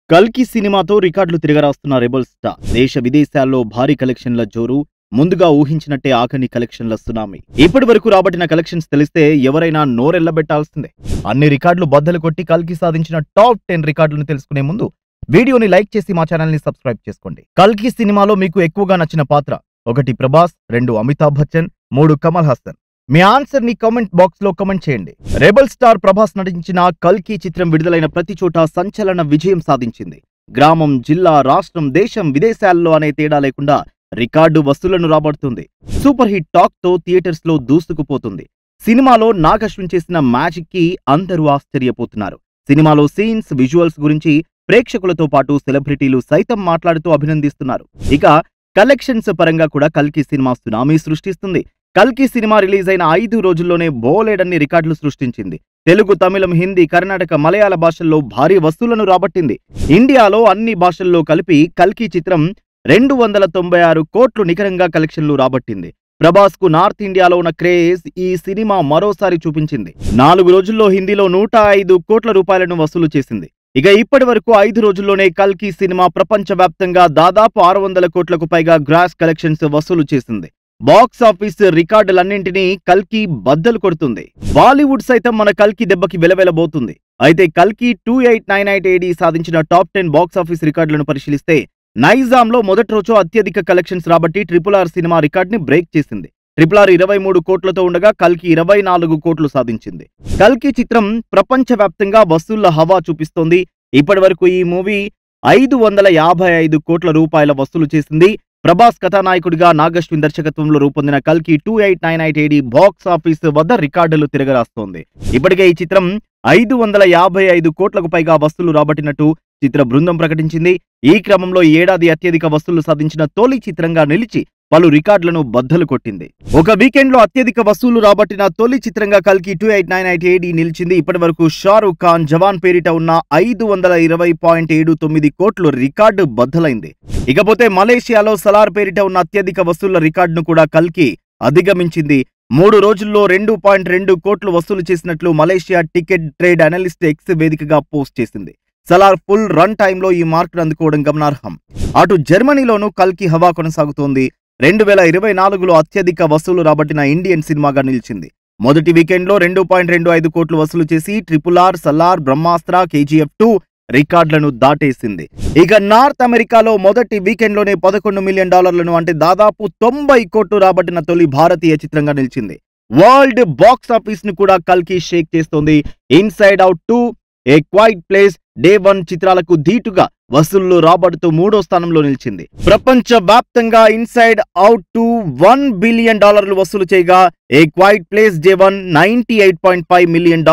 కల్కి సినిమాతో రికార్డులు తిరగరాస్తున్న రెబల్ స్టార్ దేశ విదేశాల్లో భారీ కలెక్షన్ల జోరు ముందుగా ఊహించినట్టే ఆఖని కలెక్షన్ల సునామీ. ఇప్పటి వరకు రాబట్టిన కలెక్షన్స్ తెలిస్తే ఎవరైనా నోరెళ్లబెట్టాల్సిందే. అన్ని రికార్డులు బద్దలు కొట్టి కల్కి సాధించిన టాప్ 10 రికార్డులను తెలుసుకునే ముందు వీడియోని లైక్ చేసి మా ఛానల్ ని సబ్స్క్రైబ్ చేసుకోండి. కల్కి సినిమాలో మీకు ఎక్కువగా నచ్చిన పాత్ర 1 ప్రభాస్, 2 అమితాబ్ బచ్చన్, 3 కమల్ హాసన్. మీ ఆన్సర్ ని కామెంట్ బాక్స్ లో కామెంట్ చేయండి. రెబల్ స్టార్ ప్రభాస్ నటించిన కల్కి చిత్రం విడుదలైన ప్రతి చోట సంచలన విజయం సాధించింది. గ్రామం, జిల్లా, రాష్ట్రం, దేశం, విదేశాల్లో అనే తేడా లేకుండా రికార్డు వసూళ్లను రాబడుతుంది. సూపర్ హిట్ టాక్ తో థియేటర్స్ లో దూసుకుపోతుంది. సినిమాలో నాగ్ అశ్విన్ చేసిన మ్యాజిక్ కి అందరూ ఆశ్చర్యపోతున్నారు. సినిమాలో సీన్స్, విజువల్స్ గురించి ప్రేక్షకులతో పాటు సెలబ్రిటీలు సైతం మాట్లాడుతూ అభినందిస్తున్నారు. ఇక కలెక్షన్స్ పరంగా కూడా కల్కి సినిమా సునామీ సృష్టిస్తుంది. కల్కి సినిమా రిలీజ్ అయిన 5 రోజుల్లోనే బోలెడన్ని రికార్డులు సృష్టించింది. తెలుగు, తమిళం, హిందీ, కర్ణాటక, మలయాళ భాషల్లో భారీ వసూళ్లను రాబట్టింది. ఇండియాలో అన్ని భాషల్లో కలిపి కల్కి చిత్రం 296 కోట్లు నికరంగా కలెక్షన్లు రాబట్టింది. ప్రభాస్ కు నార్త్ ఇండియాలో ఉన్న క్రేజ్ ఈ సినిమా మరోసారి చూపించింది. 4 రోజుల్లో హిందీలో 105 కోట్ల రూపాయలను వసూలు చేసింది. ఇక ఇప్పటి వరకు 5 రోజుల్లోనే కల్కి సినిమా ప్రపంచవ్యాప్తంగా దాదాపు 600 కోట్లకు పైగా గ్రాస్ కలెక్షన్స్ వసూలు చేసింది. బాక్స్ ఆఫీస్ రికార్డులన్నింటినీ కల్కి బద్దలు కొడుతుంది. బాలీవుడ్ సైతం మన కల్కి దెబ్బకి వెలవెలబోతుంది. అయితే కల్కి 2898 AD సాధించిన టాప్ 10 బాక్స్ ఆఫీస్ రికార్డులను పరిశీలిస్తే నైజాంలో మొదటి రోజు అత్యధిక కలెక్షన్స్ రాబట్టి RRR సినిమా రికార్డుని బ్రేక్ చేసింది. RRR 23 కోట్లతో ఉండగా కల్కి 24 కోట్లు సాధించింది. కల్కి చిత్రం ప్రపంచవ్యాప్తంగా వసూళ్ల హవా చూపిస్తోంది. ఇప్పటి వరకు ఈ మూవీ 555 కోట్ల రూపాయల వసూలు చేసింది. ప్రభాస్ కథానాయకుడిగా నాగ్ అశ్విన్ దర్శకత్వంలో రూపొందిన కల్కి 2898 AD బాక్స్ ఆఫీస్ వద్ద రికార్డులు తిరగరాస్తోంది. ఇప్పటికే ఈ చిత్రం 555 కోట్లకు పైగా వసూలు రాబట్టినట్టు చిత్ర బృందం ప్రకటించింది. ఈ క్రమంలో ఈ ఏడాది అత్యధిక వసూలు సాధించిన తొలి చిత్రంగా నిలిచి పలు రికార్డులను బద్దలు కొట్టింది. ఒక వీకెండ్ లో అత్యధిక వసూలు రాబట్టిన తొలి చిత్రంగా కల్కి 2898 AD నిలిచింది. ఇప్పటి వరకు షారూక్ ఖాన్ జవాన్ పేరిట ఉన్న 520.79 కోట్లు రికార్డు బద్దలైంది. ఇకపోతే మలేషియాలో సలార్ పేరిట ఉన్న అత్యధిక వసూళ్ల రికార్డును కూడా కల్కి అధిగమించింది. 3 రోజుల్లో 2.2 కోట్లు వసూలు చేసినట్లు Malaysia ticket trade analyst X వేదికగా పోస్ట్ చేసింది. సలార్ ఫుల్ రన్ టైంలో ఈ మార్కును అందుకోవడం గమనార్హం. అటు జర్మనీలోనూ కల్కి హవా కొనసాగుతోంది. 2024లో అత్యధిక వసూలు రాబట్టిన ఇండియన్ సినిమాగా నిలిచింది. మొదటి వీకెండ్లో 2.25 కోట్లు వసూలు చేసి RRR, సలార్, బ్రహ్మాస్త్ర, KGF 2 రికార్డులను దాటేసింది. ఇక నార్త్ అమెరికాలో మొదటి వీకెండ్లోనే $11 మిలియన్ అంటే దాదాపు 90 కోట్లు రాబట్టిన తొలి భారతీయ చిత్రంగా నిలిచింది. వరల్డ్ బాక్స్ ఆఫీస్ ను కూడా కల్కి షేక్ చేస్తోంది. ఇన్సైడ్ అవుట్ 2, ఏ క్వైట్ ప్లేస్, డే 1 చిత్రాలకు ధీటుగా వసూళ్లు రాబడుతూ 3వ స్థానంలో నిలిచింది. ప్రపంచ వ్యాప్తంగా ఇన్సైడ్ అవుట్ 2 $1 బిలియన్ వసూలు చేయగా ఏ క్వైట్ ప్లేస్ డే 1 $98.5 మిలియన్,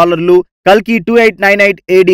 కల్కి 2898 AD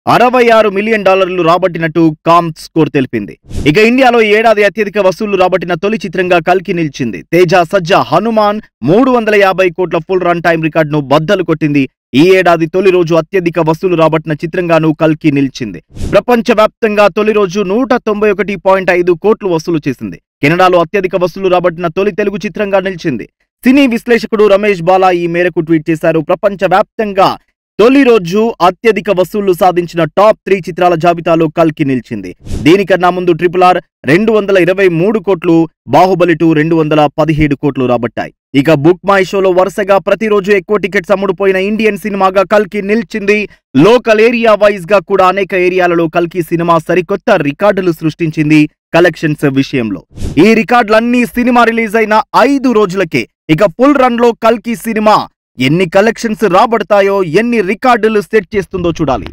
$66 మిలియన్ రాబట్టినట్టు కామ్ స్కోర్ తెలిపింది. ఇక ఇండియాలో ఈ ఏడాది అత్యధిక వసూళ్లు రాబట్టిన తొలి చిత్రంగా కల్కి నిలిచింది. తేజ సజ్జా హనుమాన్ 350 కోట్ల ఫుల్ రన్ టైం రికార్డును బద్దలు కొట్టింది. ఈ ఏడాది తొలి రోజు అత్యధిక వసూలు రాబట్టిన చిత్రంగానూ కల్కి నిలిచింది. ప్రపంచవ్యాప్తంగా తొలి రోజు 191.5 కోట్లు వసూలు చేసింది. కెనడాలో అత్యధిక వసూలు రాబట్టిన తొలి తెలుగు చిత్రంగా నిలిచింది. సినీ విశ్లేషకుడు రమేష్ బాలా ఈ మేరకు ట్వీట్ చేశారు. ప్రపంచవ్యాప్తంగా తొలి రోజు అత్యధిక వసూళ్లు సాధించిన టాప్ 3 చిత్రాల జాబితాలో కల్కి నిలిచింది. దీనికన్నా ముందు RRR 223 కోట్లు, బాహుబలి 2 217 కోట్లు రాబట్టాయి. ఇక బుక్ మై షోలో వరుసగా ప్రతిరోజు ఎక్కువ టికెట్స్ అమ్ముడుపోయిన ఇండియన్ సినిమాగా కల్కి నిలిచింది. లోకల్ ఏరియా వైజ్ గా కూడా అనేక ఏరియాలలో కల్కి సినిమా సరికొత్త రికార్డులు సృష్టించింది కలెక్షన్స్ విషయంలో. ఈ రికార్డులన్నీ సినిమా రిలీజ్ అయిన 5 రోజులకే. ఇక ఫుల్ రన్ లో కల్కి సినిమా ఎన్ని కలెక్షన్స్ రాబడతాయో, ఎన్ని రికార్డులు సెట్ చేస్తుందో చూడాలి.